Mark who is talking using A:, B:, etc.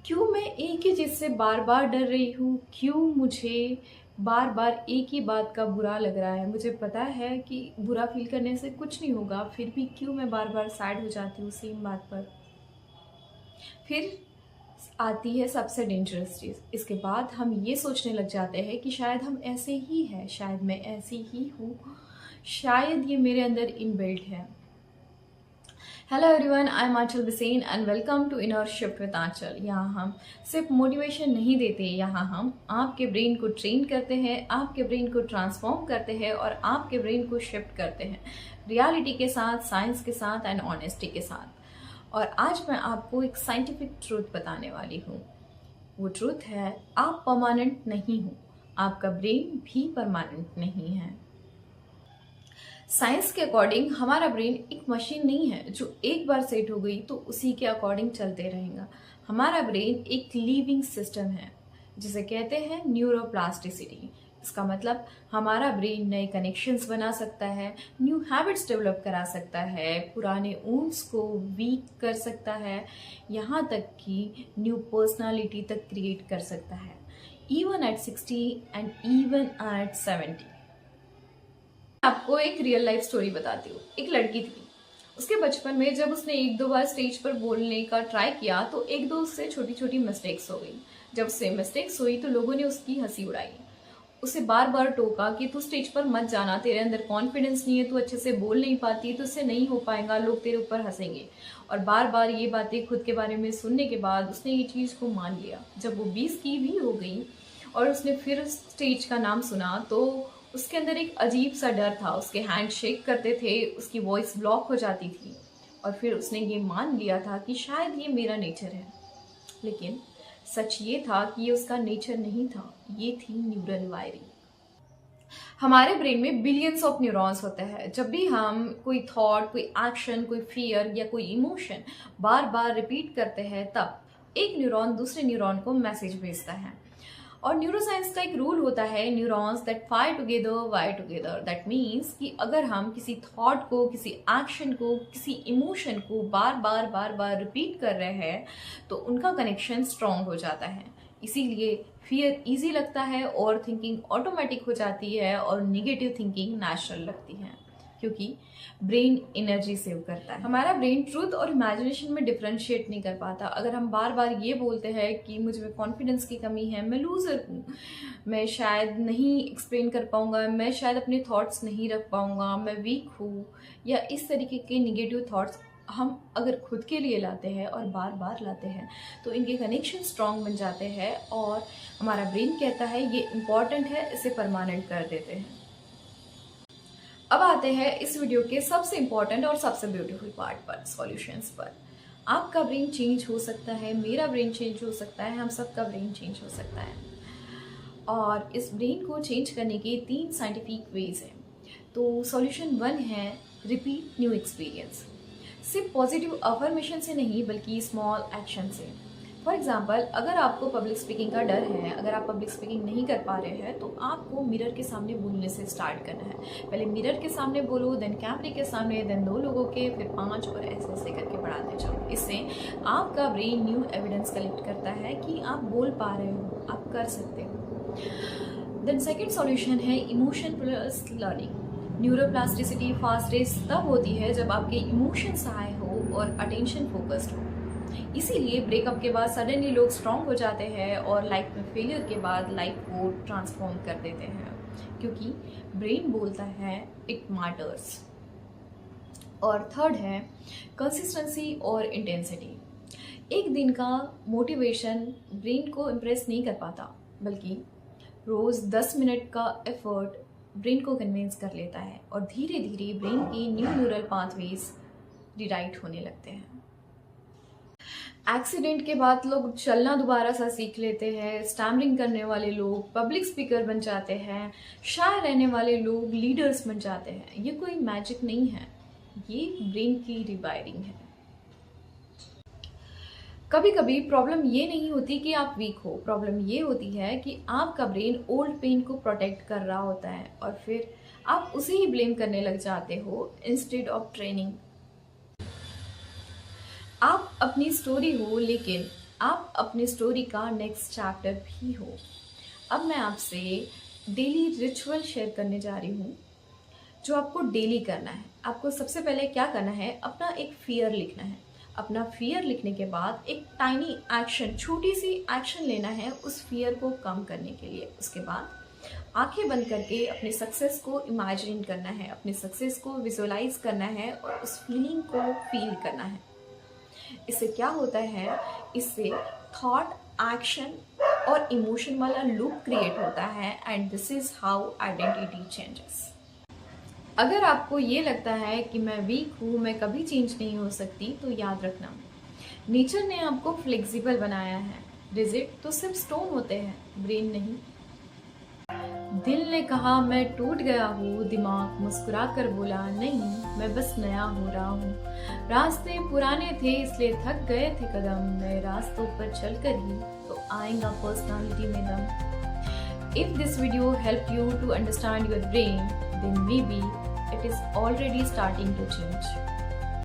A: क्यों मैं एक ही चीज़ से बार बार डर रही हूँ? क्यों मुझे बार बार एक ही बात का बुरा लग रहा है? मुझे पता है कि बुरा फील करने से कुछ नहीं होगा, फिर भी क्यों मैं बार बार सैड हो जाती हूँ सेम बात पर? फिर आती है सबसे डेंजरस चीज़। इसके बाद हम ये सोचने लग जाते हैं कि शायद हम ऐसे ही हैं, शायद मैं ऐसी ही हूँ, शायद ये मेरे अंदर इनबिल्ट है। Hello everyone, I am Aanchal Bisen and welcome to inner shift with Aanchal. यहाँ हम सिर्फ मोटिवेशन नहीं देते, यहाँ हम आपके ब्रेन को ट्रेन करते हैं, आपके ब्रेन को ट्रांसफॉर्म करते हैं और आपके ब्रेन को शिफ्ट करते हैं रियलिटी के साथ, साइंस के साथ एंड ऑनेस्टी के साथ। और आज मैं आपको एक साइंटिफिक ट्रूथ बताने वाली हूँ। वो ट्रूथ है, आप परमानेंट नहीं हो, आपका ब्रेन भी परमानेंट नहीं है। साइंस के अकॉर्डिंग हमारा ब्रेन एक मशीन नहीं है जो एक बार सेट हो गई तो उसी के अकॉर्डिंग चलते रहेगा। हमारा ब्रेन एक लिविंग सिस्टम है जिसे कहते हैं न्यूरोप्लास्टिसिटी। इसका मतलब हमारा ब्रेन नए कनेक्शंस बना सकता है, न्यू हैबिट्स डेवलप करा सकता है, पुराने वुंड्स को वीक कर सकता है, यहाँ तक कि न्यू पर्सनालिटी तक क्रिएट कर सकता है, even at 60 and even at 70। आपको एक रियल लाइफ स्टोरी बताती हूँ। एक लड़की थी, उसके बचपन में जब उसने एक दो बार स्टेज पर बोलने का ट्राई किया तो एक दो उससे छोटी छोटी मिस्टेक्स हो गई। जब उससे मिस्टेक्स हुई तो लोगों ने उसकी हंसी उड़ाई, उसे बार बार टोका कि तू स्टेज पर मत जाना, तेरे अंदर कॉन्फिडेंस नहीं है, तू अच्छे से बोल नहीं पाती, तो उससे नहीं हो पाएगा, लोग तेरे ऊपर हंसेंगे। और बार बार ये बातें खुद के बारे में सुनने के बाद उसने ये चीज़ को मान लिया। जब वो 20 की भी हो गई और उसने फिर स्टेज का नाम सुना तो उसके अंदर एक अजीब सा डर था, उसके हैंड शेक करते थे, उसकी वॉइस ब्लॉक हो जाती थी। और फिर उसने ये मान लिया था कि शायद ये मेरा नेचर है। लेकिन सच ये था कि ये उसका नेचर नहीं था, ये थी न्यूरल वायरिंग। हमारे ब्रेन में बिलियंस ऑफ न्यूरॉन्स होते हैं। जब भी हम कोई थॉट, कोई एक्शन, कोई फियर या कोई इमोशन बार बार रिपीट करते हैं तब एक न्यूरॉन दूसरे न्यूरॉन को मैसेज भेजता है। और न्यूरोसाइंस का एक रूल होता है, neurons that fire together wire together. That means कि अगर हम किसी थॉट को, किसी एक्शन को, किसी इमोशन को बार बार रिपीट कर रहे हैं तो उनका कनेक्शन स्ट्रांग हो जाता है। इसीलिए फियर इजी लगता है, और थिंकिंग ऑटोमेटिक हो जाती है और निगेटिव थिंकिंग नेचुरल लगती है, क्योंकि ब्रेन एनर्जी सेव करता है। हमारा ब्रेन ट्रूथ और इमेजिनेशन में डिफरेंशिएट नहीं कर पाता। अगर हम बार बार ये बोलते हैं कि मुझ में कॉन्फिडेंस की कमी है, मैं लूजर हूँ, मैं शायद नहीं एक्सप्लेन कर पाऊंगा, मैं शायद अपने थॉट्स नहीं रख पाऊंगा, मैं वीक हूँ, या इस तरीके के निगेटिव थॉट्स हम अगर खुद के लिए लाते हैं और बार बार लाते हैं तो इनके कनेक्शन स्ट्रांग बन जाते हैं और हमारा ब्रेन कहता है ये इम्पॉर्टेंट है, इसे परमानेंट कर देते हैं। अब आते हैं इस वीडियो के सबसे इम्पॉर्टेंट और सबसे ब्यूटीफुल पार्ट पर, सॉल्यूशंस पर। आपका ब्रेन चेंज हो सकता है, मेरा ब्रेन चेंज हो सकता है, हम सबका ब्रेन चेंज हो सकता है। और इस ब्रेन को चेंज करने के 3 साइंटिफिक वेज हैं। तो सॉल्यूशन 1 है रिपीट न्यू एक्सपीरियंस। सिर्फ पॉजिटिव अफर्मेशन से नहीं बल्कि स्मॉल एक्शन से। फॉर एग्जाम्पल, अगर आपको पब्लिक स्पीकिंग का डर है, अगर आप पब्लिक स्पीकिंग नहीं कर पा रहे हैं तो आपको मिरर के सामने बोलने से स्टार्ट करना है। पहले मिरर के सामने बोलो, देन कैमरे के सामने, देन 2 लोगों के, फिर 5, और ऐसे ऐसे करके बढ़ाते जाओ। इससे आपका ब्रेन न्यू एविडेंस कलेक्ट करता है कि आप बोल पा रहे हो, आप कर सकते हो। देन सेकेंड सॉल्यूशन है emotion plus learning. Neuroplasticity fast race तब होती है जब आपके इमोशंस हाई हो और अटेंशन फोकस्ड हो। इसीलिए ब्रेकअप के बाद सडनली लोग स्ट्रांग हो जाते हैं और लाइफ में फेलियर के बाद लाइफ को ट्रांसफॉर्म कर देते हैं, क्योंकि ब्रेन बोलता है इट मैटर्स। और थर्ड है कंसिस्टेंसी और इंटेंसिटी। एक दिन का मोटिवेशन ब्रेन को इम्प्रेस नहीं कर पाता, बल्कि रोज 10 मिनट का एफर्ट ब्रेन को कन्विंस कर लेता है और धीरे धीरे ब्रेन की न्यू न्यूरल पाथवेज रिराइट होने लगते हैं। एक्सीडेंट के बाद लोग चलना दोबारा सा सीख लेते हैं, स्टैमरिंग करने वाले लोग पब्लिक स्पीकर बन जाते हैं, शाय रहने वाले लोग लीडर्स बन जाते हैं। ये कोई मैजिक नहीं है, ये ब्रेन की रिवायरिंग है। कभी कभी प्रॉब्लम ये नहीं होती कि आप वीक हो, प्रॉब्लम ये होती है कि आपका ब्रेन ओल्ड पेन को प्रोटेक्ट कर रहा होता है और फिर आप उसे ही ब्लेम करने लग जाते हो इंस्टेड ऑफ ट्रेनिंग। आप अपनी स्टोरी हो, लेकिन आप अपनी स्टोरी का नेक्स्ट चैप्टर भी हो। अब मैं आपसे डेली रिचुअल शेयर करने जा रही हूँ जो आपको डेली करना है। आपको सबसे पहले क्या करना है, अपना एक फियर लिखना है। अपना फियर लिखने के बाद एक टाइनी एक्शन, छोटी सी एक्शन लेना है उस फियर को कम करने के लिए। उसके बाद आंखें बंद करके अपने सक्सेस को इमेजिन करना है, अपने सक्सेस को विजुअलाइज करना है और उस फीलिंग को फील करना है। इससे क्या होता है, इससे थॉट, एक्शन और इमोशन वाला लूप क्रिएट होता है and this is how identity changes. अगर आपको ये लगता है कि मैं वीक हूँ, मैं कभी चेंज नहीं हो सकती, तो याद रखना, नेचर ने आपको फ्लेक्सिबल बनाया है। रिजिड तो सिर्फ स्टोन होते हैं, ब्रेन नहीं। दिल ने कहा मैं टूट गया हूँ, दिमाग मुस्कुरा कर बोला नहीं, मैं बस नया हो रहा हूँ। रास्ते पुराने थे इसलिए थक गए थे कदम, नए रास्तों पर चलकर ही तो आएगा पर्सनालिटी में दम। If this video help you to understand your brain, then maybe it is already starting to change.